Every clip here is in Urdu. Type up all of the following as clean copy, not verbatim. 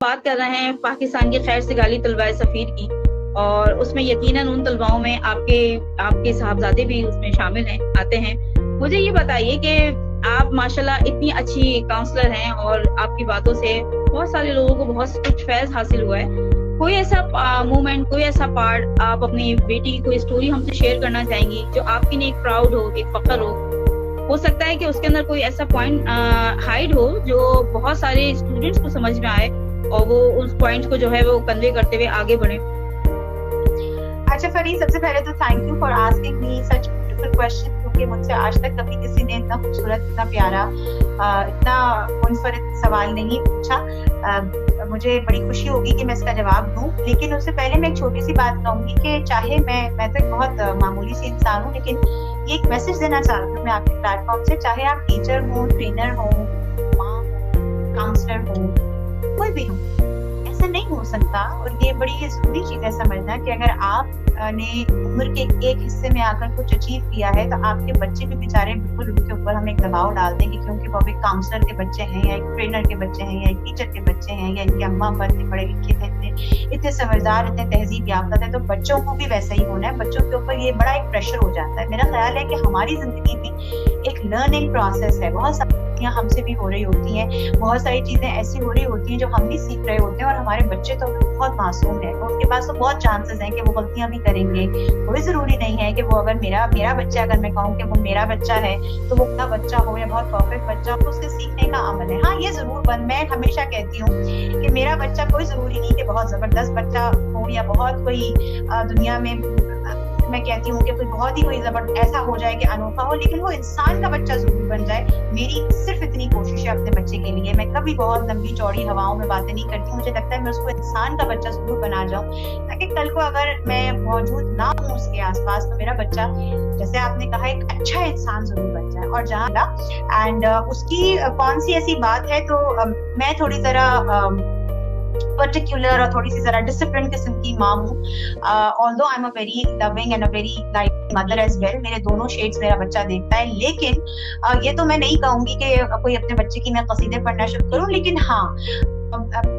بات کر رہے ہیں پاکستان کے خیر سگالی طلباء سفیر کی، اور اس میں یقیناً ان طلباؤں میں آپ کے صاحبزادے بھی اس میں شامل ہیں، آتے ہیں۔ مجھے یہ بتائیے کہ آپ ماشاءاللہ اتنی اچھی کاؤنسلر ہیں اور آپ کی باتوں سے بہت سارے لوگوں کو بہت کچھ فیض حاصل ہوا ہے۔ کوئی ایسا مومنٹ، کوئی ایسا پارٹ آپ اپنی بیٹی کی کوئی اسٹوری ہم سے شیئر کرنا چاہیں گی جو آپ کے لیے ایک پراؤڈ ہو، ایک فخر ہو سکتا ہے کہ اس کے اندر کوئی ایسا پوائنٹ ہائڈ ہو جو بہت سارے اسٹوڈنٹس کو سمجھ میں آئے اور وہ اس پوائنٹ کو جو ہے وہ کنوے کرتے ہوئے آگے بڑھے۔ اچھا فرید، سب سے پہلے تو thank you for asking me such beautiful question, کیونکہ مجھ سے آج تک کبھی کسی نے اتنا خوبصورت، اتنا پیارا، اتنا منفرد سوال نہیں پوچھا۔ مجھے بڑی خوشی ہوگی کہ میں اس کا جواب دوں، لیکن اس سے پہلے میں ایک چھوٹی سی بات کہوں گی کہ چاہے میں تو ایک بہت معمولی سی انسان ہوں، لیکن یہ ایک میسج دینا چاہتی ہوں میں آپ کے پلیٹ فارم سے، چاہے آپ ٹیچر ہوں، ٹرینر ہوں، ماں ہوں، کاؤنسلر ہوں، کوئی بھی ہوں، ایسا نہیں ہو سکتا۔ اور یہ بڑی ضروری چیز ہے سمجھنا کہ اگر آپ نے عمر کے ایک حصے میں آ کر کچھ اچیو کیا ہے تو آپ کے بچے بھی بیچارے بالکل ان کے اوپر ہم ایک دباؤ ڈال دیں گے، کیونکہ وہ ایک کاؤنسلر کے بچے ہیں یا ایک ٹرینر کے بچے ہیں یا ایک ٹیچر کے بچے ہیں یا ان کے اماں ابا اتنے پڑھے لکھے تھے، اتنے سمجھدار، اتنے تہذیب یافتہ تھے، تو بچوں کو بھی ویسا ہی ہونا ہے۔ بچوں کے اوپر یہ بڑا ایک پریشر ہو جاتا ہے۔ میرا خیال ہے کہ ہماری زندگی بھی ایک لرننگ پروسیس ہے، بہت ساری ہم سے بھی ہو رہی ہوتی ہیں، بہت ساری چیزیں ایسی ہو رہی ہوتی ہیں جو ہم بھی سیکھ رہے ہوتے ہیں، اور ہمارے بچے تو بہت معصوم ہیں، ان کے پاس تو بہت چانسز ہیں کہ وہ غلطیاں بھی کریں گے۔ کوئی ضروری نہیں ہے کہ وہ اگر میرا بچہ، اگر میں کہوں کہ وہ میرا بچہ ہے تو وہ اپنا بچہ ہو یا بہت پرفیکٹ بچہ ہو، اس کے سیکھنے کا عمل ہے۔ ہاں یہ ضرور میں ہمیشہ کہتی ہوں کہ میرا بچہ کوئی ضروری نہیں کہ بہت زبردست بچہ ہو یا بہت کوئی دنیا میں کہتی ہوں کہ کوئی بہت ہی کوئی ایسا ہو جائے کہ انوکھا ہو، لیکن وہ انسان کا بچہ ضرور بن جائے۔ میری صرف اتنی کوشش ہے اپنے بچے کے لیے، میں کبھی بہت لمبی چوڑی ہواؤں میں باتیں نہیں کرتی، مجھے لگتا ہے میں اس کو انسان کا بچہ ضرور بنا جاؤں، تاکہ کل کو اگر میں موجود نہ ہوں اس کے آس پاس تو میرا بچہ، جیسے آپ نے کہا، ایک اچھا انسان ضرور بن جائے۔ اور جہاں اینڈ اس کی کون سی ایسی بات ہے، تو میں تھوڑی ذرا پرٹیکولر اور تھوڑی سی ذرا ڈسپلن قسم کی ماں ہوں، although I'm a very loving and a very like mother as well، میرے دونوں شیڈز میرا بچہ دیکھتا ہے، لیکن یہ تو میں نہیں کہوں گی کہ کوئی اپنے بچے کی میں قصیدے پڑھنا شروع کروں، لیکن ہاں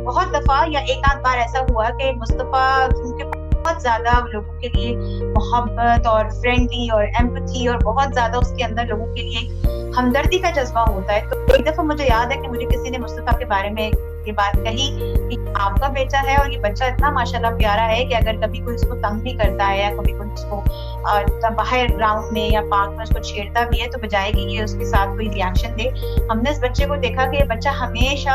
بہت دفعہ یا ایک آدھ بار ایسا ہوا کہ مصطفیٰ کیونکہ بہت زیادہ لوگوں کے لیے محبت اور فرینڈلی اور ایمپتھی اور بہت زیادہ اس کے اندر لوگوں کے لیے ایک ہمدردی کا جذبہ ہوتا ہے، تو ایک دفعہ مجھے یاد ہے کہ مجھے کسی نے مصطفیٰ کے بارے میں یہ بات کہی کہ آپ کا بیٹا ہے اور یہ بچہ اتنا ماشاءاللہ پیارا ہے کہ اگر کبھی کوئی اس کو تنگ بھی کرتا ہے یا کبھی کوئی اس کو باہر گراؤنڈ میں یا پارک میں اس کو چھیڑتا بھی ہے تو بجائے گی کہ اس کے ساتھ کوئی ری ایکشن دے، ہم نے اس بچے کو دیکھا کہ یہ بچہ ہمیشہ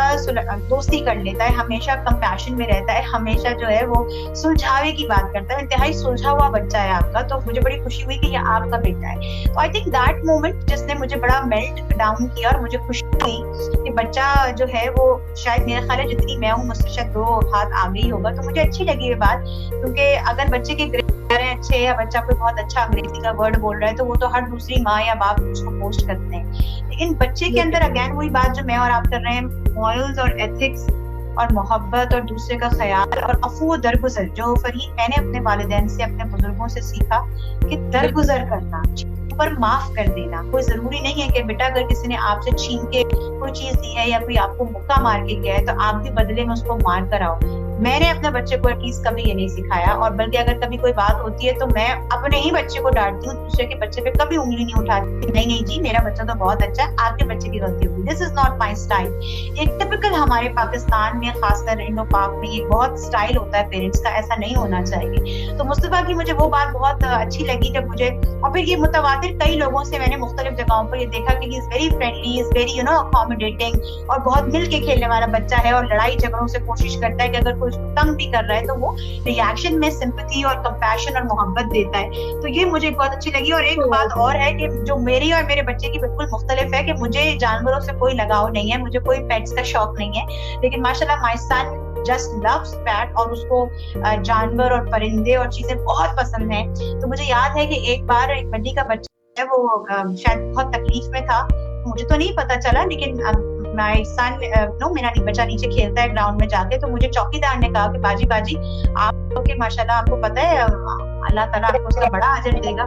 دوستی کر لیتا ہے، ہمیشہ کمپیشن میں رہتا ہے، ہمیشہ جو ہے وہ سلجھاوے کی بات کرتا ہے، انتہائی سلجھا ہوا بچہ ہے آپ کا۔ تو مجھے بڑی خوشی ہوئی کہ یہ آپ کا بیٹا ہے، تو آئی تھنک دیٹ مومنٹ جس نے مجھے بڑا میلٹ ڈاؤن کیا، اور مجھے خوشی ہوئی کہ بچہ جو ہے وہ شاید میرا خیال ہے جتنی میں ہوں مجھ سے شاید 2 ہاتھ آگے ہی ہوگا، تو مجھے اچھی لگی یہ بات، کیونکہ اگر بچے کے گریڈ اچھے یا بچہ کوئی بہت اچھا انگریزی کا ورڈ بول رہا ہے تو وہ تو ہر دوسری ماں یا باپ اس کو پوسٹ کرتے ہیں، لیکن بچے کے اندر اگین وہی بات جو میں اور آپ کر رہے ہیں، مورلز اور ایتھکس اور محبت اور دوسرے کا خیال اور عفو و درگزر، جو فرید میں نے اپنے والدین سے، اپنے بزرگوں سے سیکھا کہ درگزر کرنا، پر معاف کر دینا۔ کوئی ضروری نہیں ہے کہ بیٹا اگر کسی نے آپ سے چھین کے کوئی چیز دی ہے یا کوئی آپ کو مکہ مار کے گیا ہے تو آپ بھی بدلے میں اس کو مار کر آؤ۔ میں نے اپنے بچے کو ایٹ لیسٹ کبھی یہ نہیں سکھایا، اور بلکہ اگر کبھی کوئی بات ہوتی ہے تو میں اپنے ہی بچے کو ڈانٹتی ہوں، دوسرے کے بچے پہ کبھی انگلی نہیں اٹھاتی، نہیں جی میرا بچہ تو بہت اچھا ہے، آپ کے بچے کی غلطی ہوگی، دس از ناٹ مائی اسٹائل۔ ایک ٹپکل ہمارے پاکستان میں، خاص کر انڈو پاک میں، یہ بہت اسٹائل ہوتا ہے پیرنٹس کا، ایسا نہیں ہونا چاہیے۔ تو مصطفیٰ کی مجھے وہ بات بہت اچھی لگی جب مجھے، اور پھر یہ متواتر کئی لوگوں سے میں نے مختلف جگہوں پر یہ دیکھا کہ is very friendly, is very accommodating, اور بہت مل کے کھیلنے والا بچہ ہے، اور لڑائی جھگڑوں سے کوشش کرتا ہے کہ اگر کوئی اس کو تنگ بھی کر رہا ہے تو وہ ری ایکشن میں سمپتھی اور کمپیشن اور محبت دیتا ہے، تو یہ مجھے بہت اچھی لگی۔ اور ایک بات اور ہے کہ جو میری اور میرے بچے کی بالکل مختلف ہے کہ مجھے جانوروں سے کوئی لگاؤ نہیں ہے، مجھے کوئی پیٹس کا شوق نہیں ہے، لیکن ماشاءاللہ مائی سن جسٹ لوز پیٹ، اور اس کو جانور اور پرندے اور چیزیں بہت پسند ہیں۔ تو مجھے یاد ہے کہ ایک بار ایک بڈی کا بچہ ہے، وہ شاید بہت تکلیف میں تھا، مجھے تو نہیں پتا چلا، لیکن مائی سن میرا بچہ نیچے کھیلتا ہے گراؤنڈ میں جا کے، تو مجھے چوکی دار نے کہا کہ باجی آپ کے ماشاءاللہ آپ کو پتا ہے اللہ تعالیٰ آپ کو اس کا بڑا اجر دے گا،